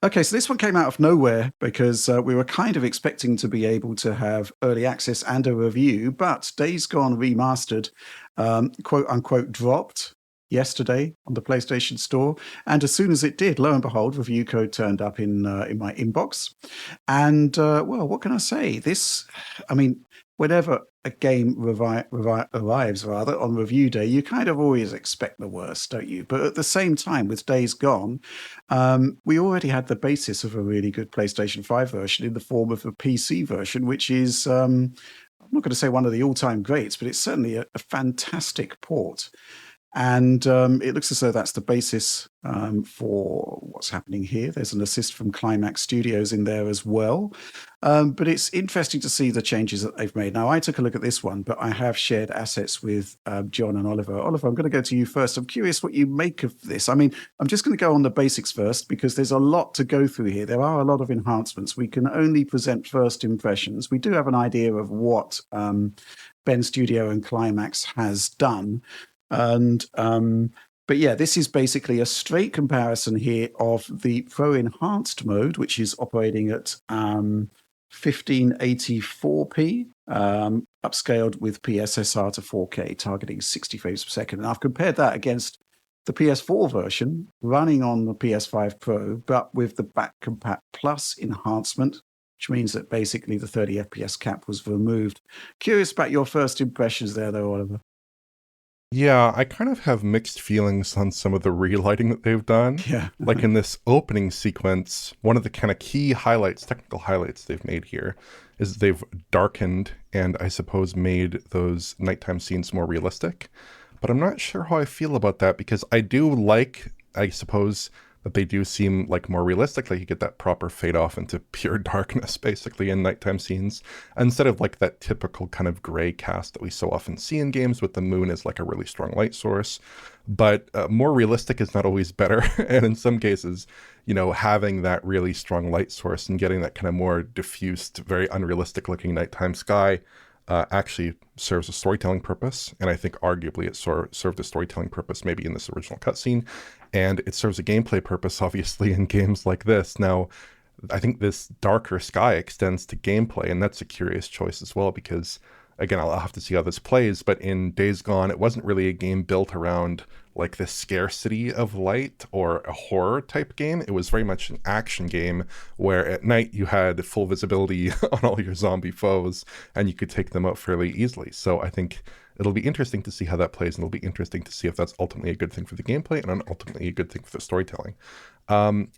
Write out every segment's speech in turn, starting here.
Okay, so this one came out of nowhere because we were kind of expecting to be able to have early access and a review, but Days Gone Remastered, quote unquote, dropped yesterday on the PlayStation Store, and as soon as it did, lo and behold, review code turned up in my inbox. And well, what can I say? I mean, whenever a game arrives rather on review day, you kind of always expect the worst, don't you? But at the same time, with Days Gone, we already had the basis of a really good PlayStation 5 version in the form of a PC version, which is, I'm not going to say one of the all-time greats, but it's certainly a fantastic port. And it looks as though that's the basis for what's happening here. There's an assist from Climax Studios in there as well. But it's interesting to see the changes that they've made. Now, I took a look at this one, but I have shared assets with John and Oliver. Oliver, I'm going to go to you first. I'm curious what you make of this. I mean, I'm just going to go on the basics first because there's a lot to go through here. There are a lot of enhancements. We can only present first impressions. We do have an idea of what Ben Studio and Climax has done. And but yeah, this is basically a straight comparison here of the Pro Enhanced mode, which is operating at 1584p, upscaled with PSSR to 4K, targeting 60 frames per second. And I've compared that against the PS4 version running on the PS5 Pro, but with the Back Compat Plus enhancement, which means that basically the 30 FPS cap was removed. Curious about your first impressions there, though, Oliver. Yeah, I kind of have mixed feelings on some of the relighting that they've done. Yeah. Like in this opening sequence, one of the kind of key highlights, technical highlights they've made here is they've darkened and I suppose made those nighttime scenes more realistic. But I'm not sure how I feel about that because I do like, I suppose, that they do seem like more realistic, like you get that proper fade off into pure darkness basically in nighttime scenes, instead of like that typical kind of gray cast that we so often see in games with the moon as like a really strong light source. But more realistic is not always better. And in some cases, you know, having that really strong light source and getting that kind of more diffused, very unrealistic looking nighttime sky actually serves a storytelling purpose. And I think arguably it served a storytelling purpose maybe in this original cutscene. And it serves a gameplay purpose, obviously, in games like this. Now, I think this darker sky extends to gameplay, and that's a curious choice as well, because, again, I'll have to see how this plays, but in Days Gone, it wasn't really a game built around like the scarcity of light or a horror type game. It was very much an action game where at night you had full visibility on all your zombie foes and you could take them out fairly easily. So I think it'll be interesting to see how that plays, and it'll be interesting to see if that's ultimately a good thing for the gameplay and ultimately a good thing for the storytelling.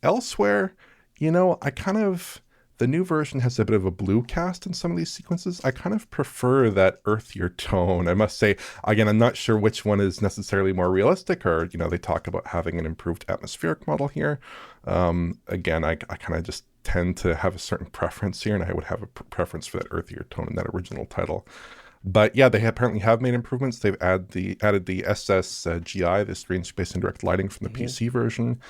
Elsewhere, you know, the new version has a bit of a blue cast in some of these sequences. I kind of prefer that earthier tone. I must say, again, I'm not sure which one is necessarily more realistic, or, you know, they talk about having an improved atmospheric model here. Again, I kind of just tend to have a certain preference here, and I would have a preference for that earthier tone in that original title. But yeah, they apparently have made improvements. They've added the SSGI, the screen space indirect lighting from the PC version.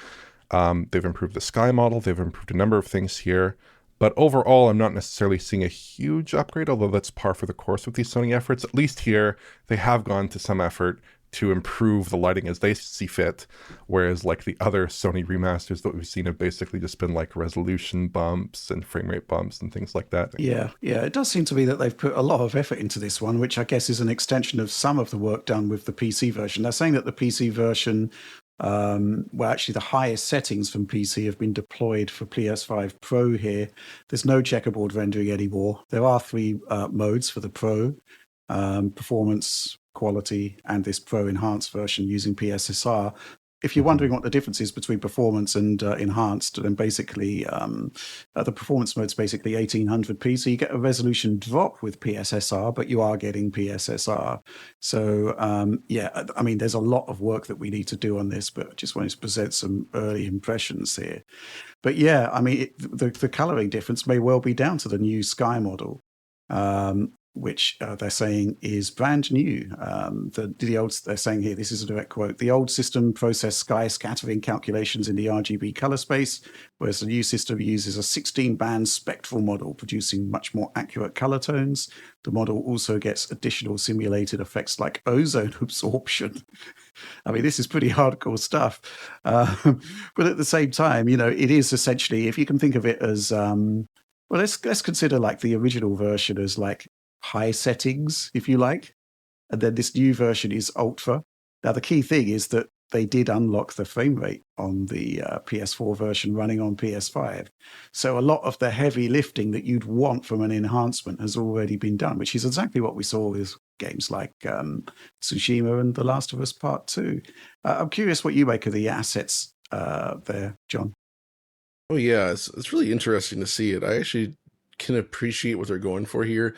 They've improved the sky model. They've improved a number of things here. But overall, I'm not necessarily seeing a huge upgrade, although that's par for the course with these Sony efforts. At least here, they have gone to some effort to improve the lighting as they see fit, whereas like the other Sony remasters that we've seen have basically just been like resolution bumps and frame rate bumps and things like that. Yeah, it does seem to be that they've put a lot of effort into this one, which I guess is an extension of some of the work done with the PC version. They're saying that the PC version, well, actually, the highest settings from PC have been deployed for PS5 Pro here. There's no checkerboard rendering anymore. There are three modes for the Pro, performance, quality, and this Pro Enhanced version using PSSR. If you're wondering what the difference is between performance and enhanced, then basically the performance mode's basically 1800p, so you get a resolution drop with PSSR, but you are getting PSSR. So yeah, I mean, there's a lot of work that we need to do on this, but I just wanted to present some early impressions here. But yeah, I mean, the coloring difference may well be down to the new sky model. which they're saying is brand new. They're saying here, this is a direct quote, the old system processed sky scattering calculations in the RGB color space, whereas the new system uses a 16-band spectral model, producing much more accurate color tones. The model also gets additional simulated effects like ozone absorption. I mean, this is pretty hardcore stuff. But at the same time, it is essentially, if you can think of it as, well, let's consider like the original version as like high settings, if you like. And then this new version is ultra. Now, the key thing is that they did unlock the frame rate on the PS4 version running on PS5. So a lot of the heavy lifting that you'd want from an enhancement has already been done, which is exactly what we saw with games like Tsushima and The Last of Us Part 2. I'm curious what you make of the assets there, John. Oh yeah, it's really interesting to see it. I actually can appreciate what they're going for here.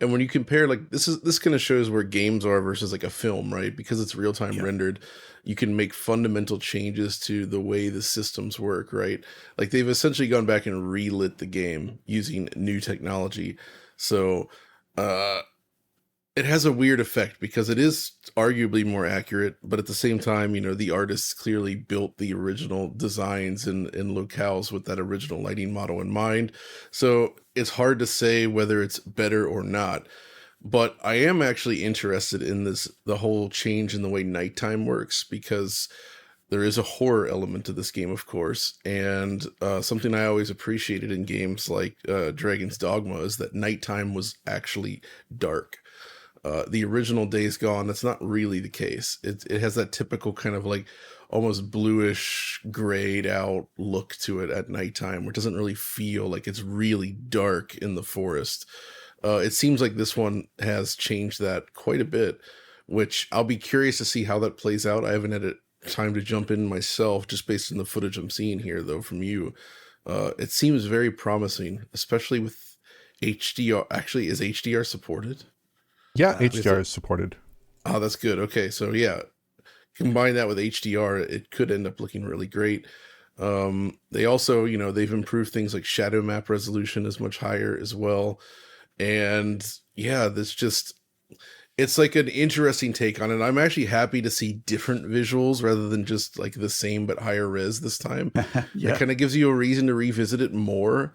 And when you compare, like, this kind of shows where games are versus like a film, right? Because it's real time rendered, you can make fundamental changes to the way the systems work, right? Like they've essentially gone back and relit the game using new technology. So it has a weird effect because it is arguably more accurate, but at the same time, the artists clearly built the original designs and locales with that original lighting model in mind. So it's hard to say whether it's better or not. But I am actually interested in the whole change in the way nighttime works, because there is a horror element to this game, of course. And something I always appreciated in games like Dragon's Dogma is that nighttime was actually dark. The original Days Gone, that's not really the case. It has that typical kind of like almost bluish, grayed out look to it at nighttime, where it doesn't really feel like it's really dark in the forest. It seems like this one has changed that quite a bit, which I'll be curious to see how that plays out. I haven't had time to jump in myself, just based on the footage I'm seeing here, though, from you. It seems very promising, especially with HDR. Actually, is HDR supported? Yeah, HDR is supported. Oh, that's good. Okay, so yeah, combine that with HDR, it could end up looking really great. They also, they've improved things like shadow map resolution is much higher as well. And yeah, it's like an interesting take on it. I'm actually happy to see different visuals rather than just like the same but higher res this time. It kind of gives you a reason to revisit it more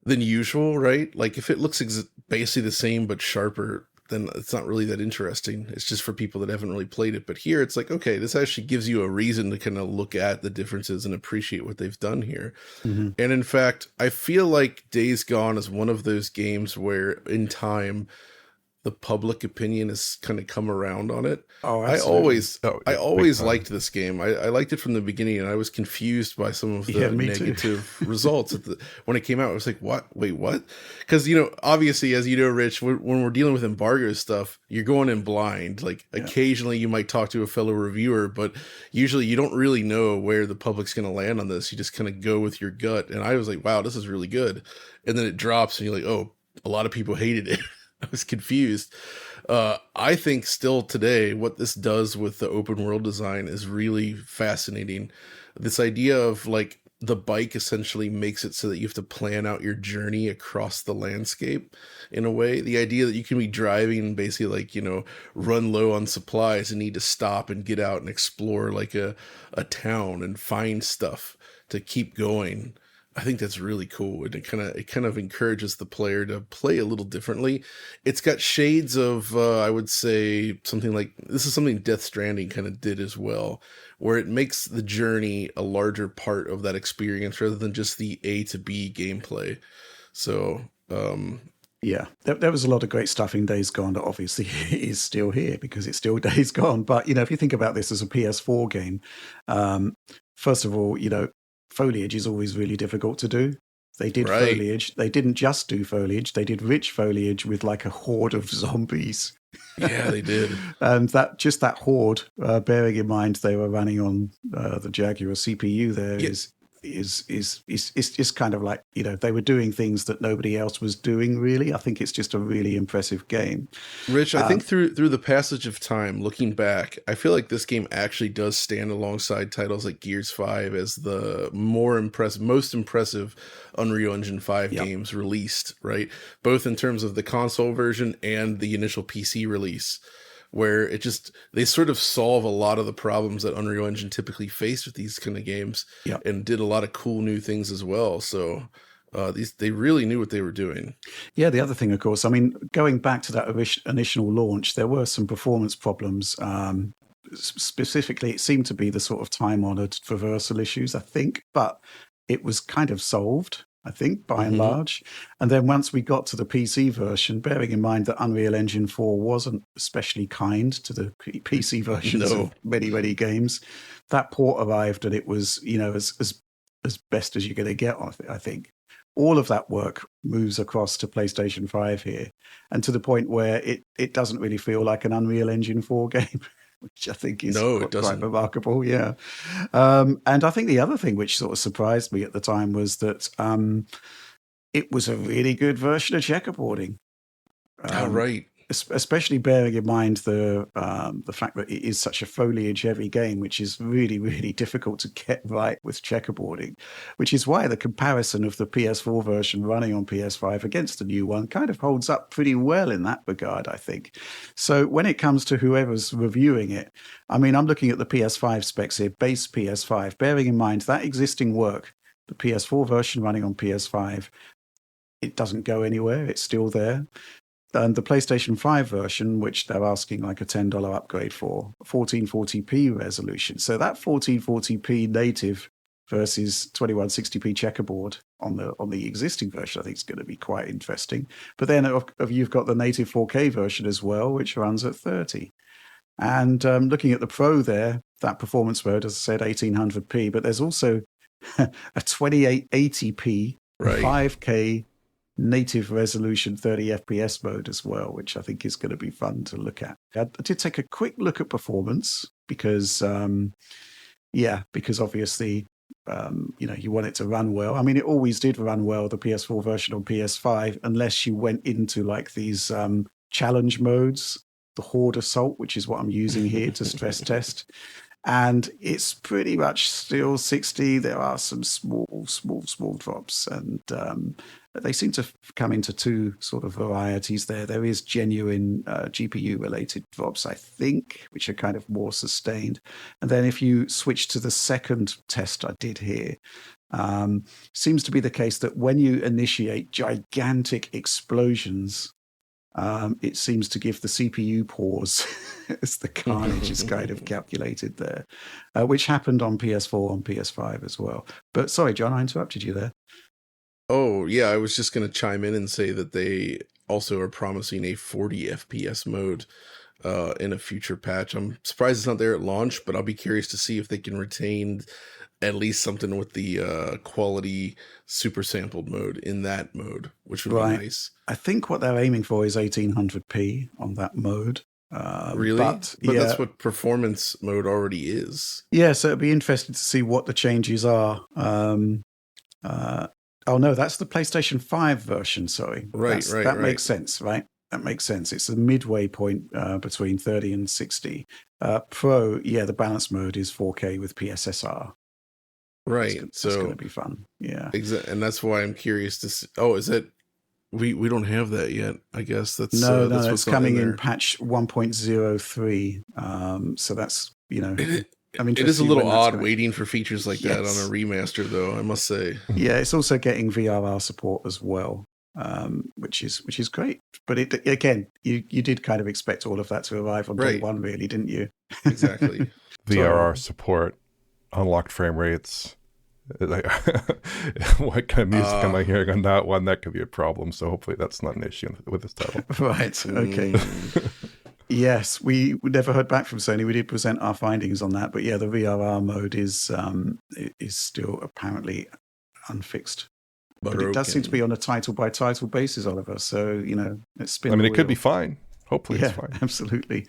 than usual, right? Like if it looks basically the same but sharper, then it's not really that interesting. It's just for people that haven't really played it. But here it's like, okay, this actually gives you a reason to kind of look at the differences and appreciate what they've done here. Mm-hmm. And in fact, I feel like Days Gone is one of those games where in time, the public opinion has kind of come around on it. Oh, absolutely. I always liked this game. I liked it from the beginning, and I was confused by some of the negative results when it came out. I was like, what? Wait, what? Because, obviously, as you know, Rich, when we're dealing with embargo stuff, you're going in blind. Like occasionally you might talk to a fellow reviewer, but usually you don't really know where the public's going to land on this. You just kind of go with your gut. And I was like, wow, this is really good. And then it drops and you're like, oh, a lot of people hated it. I was confused. I think still today, what this does with the open world design is really fascinating. This idea of like the bike essentially makes it so that you have to plan out your journey across the landscape in a way. The idea that you can be driving and basically like, run low on supplies and need to stop and get out and explore like a town and find stuff to keep going. I think that's really cool, and it kind of encourages the player to play a little differently. It's got shades of I would say something like this is something Death Stranding kind of did as well, where it makes the journey a larger part of that experience rather than just the A to B gameplay. So yeah, there was a lot of great stuff in Days Gone that obviously is still here because it's still Days Gone. But if you think about this as a PS4 game, first of all, foliage is always really difficult to do. They did foliage. They didn't just do foliage. They did rich foliage with like a horde of zombies. Yeah, they did. And that horde, bearing in mind they were running on the Jaguar CPU there, is just kind of like, they were doing things that nobody else was doing, really. I think it's just a really impressive game. Rich, I think through the passage of time, looking back, I feel like this game actually does stand alongside titles like Gears 5 as the most impressive Unreal Engine 5 games released, right? Both in terms of the console version and the initial PC release, where they sort of solve a lot of the problems that Unreal Engine typically faced with these kind of games, and did a lot of cool new things as well. So they really knew what they were doing. Yeah, the other thing, of course, I mean, going back to that initial launch, there were some performance problems. Specifically, it seemed to be the sort of time-honored traversal issues, I think, but it was kind of solved, I think, by and large. And then once we got to the PC version, bearing in mind that Unreal Engine 4 wasn't especially kind to the PC versions of many, many games, that port arrived and it was, as best as you're going to get, I think. All of that work moves across to PlayStation 5 here, and to the point where it doesn't really feel like an Unreal Engine 4 game, which I think is quite remarkable. Yeah. And I think the other thing which sort of surprised me at the time was that it was a really good version of checkerboarding. Right. Especially bearing in mind the fact that it is such a foliage-heavy game, which is really, really difficult to get right with checkerboarding, which is why the comparison of the PS4 version running on PS5 against the new one kind of holds up pretty well in that regard, I think. So when it comes to whoever's reviewing it, I mean, I'm looking at the PS5 specs here, base PS5, bearing in mind that existing work, the PS4 version running on PS5, it doesn't go anywhere. It's still there. And the PlayStation 5 version, which they're asking like a $10 upgrade for, 1440p resolution. So that 1440p native versus 2160p checkerboard on the existing version, I think is going to be quite interesting. But then you've got the native 4K version as well, which runs at 30. And looking at the Pro there, that performance mode, as I said, 1800p, but there's also a 2880p, 5K native resolution 30 FPS mode as well, which I think is going to be fun to look at. I did take a quick look at performance because obviously, you want it to run well. I mean, it always did run well, the PS4 version on PS5, unless you went into like these challenge modes, the Horde Assault, which is what I'm using here to stress test. And it's pretty much still 60. There are some small drops, and they seem to come into two sort of varieties there. There is genuine GPU-related drops, I think, which are kind of more sustained. And then if you switch to the second test I did here, seems to be the case that when you initiate gigantic explosions, it seems to give the CPU pause as the carnage is kind of calculated there, which happened on PS4, on PS5 as well. But sorry, John, I interrupted you there. Oh, yeah, I was just going to chime in and say that they also are promising a 40 FPS mode in a future patch. I'm surprised it's not there at launch, but I'll be curious to see if they can retain at least something with the quality super sampled mode in that mode, which would be nice. I think what they're aiming for is 1800p on that mode. Really? But that's what performance mode already is. Yeah, so it'd be interesting to see what the changes are. Oh, no, that's the PlayStation 5 version, sorry. That makes sense, right? That makes sense. It's the midway point between 30 and 60. Pro, the balance mode is 4K with PSSR. Right. It's going to be fun. Yeah. Exactly. And that's why I'm curious to see. Oh, is that... We don't have that yet. I guess that's... No, it's coming in patch 1.03. So that's, it is a little odd waiting for features like that on a remaster, though, I must say. Yeah, it's also getting VRR support as well, which is great. But again, you did kind of expect all of that to arrive on day one, really, didn't you? Exactly. VRR support, unlocked frame rates. Like, what kind of music am I hearing on that one? That could be a problem. So hopefully that's not an issue with this title. Right. Okay. Yes, we never heard back from Sony. We did present our findings on that, but the VRR mode is still apparently unfixed. But it does seem to be on a title by title basis, Oliver. So let's spin. I mean, it could be fine. Hopefully, it's fine. Absolutely.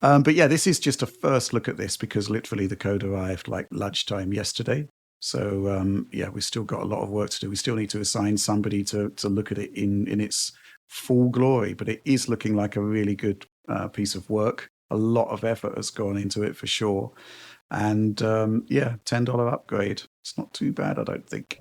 But this is just a first look at this because literally the code arrived like lunchtime yesterday. So yeah, we've still got a lot of work to do. We still need to assign somebody to look at it in its full glory, but it is looking like a really good piece of work. A lot of effort has gone into it for sure. And yeah, $10 upgrade. It's not too bad, I don't think.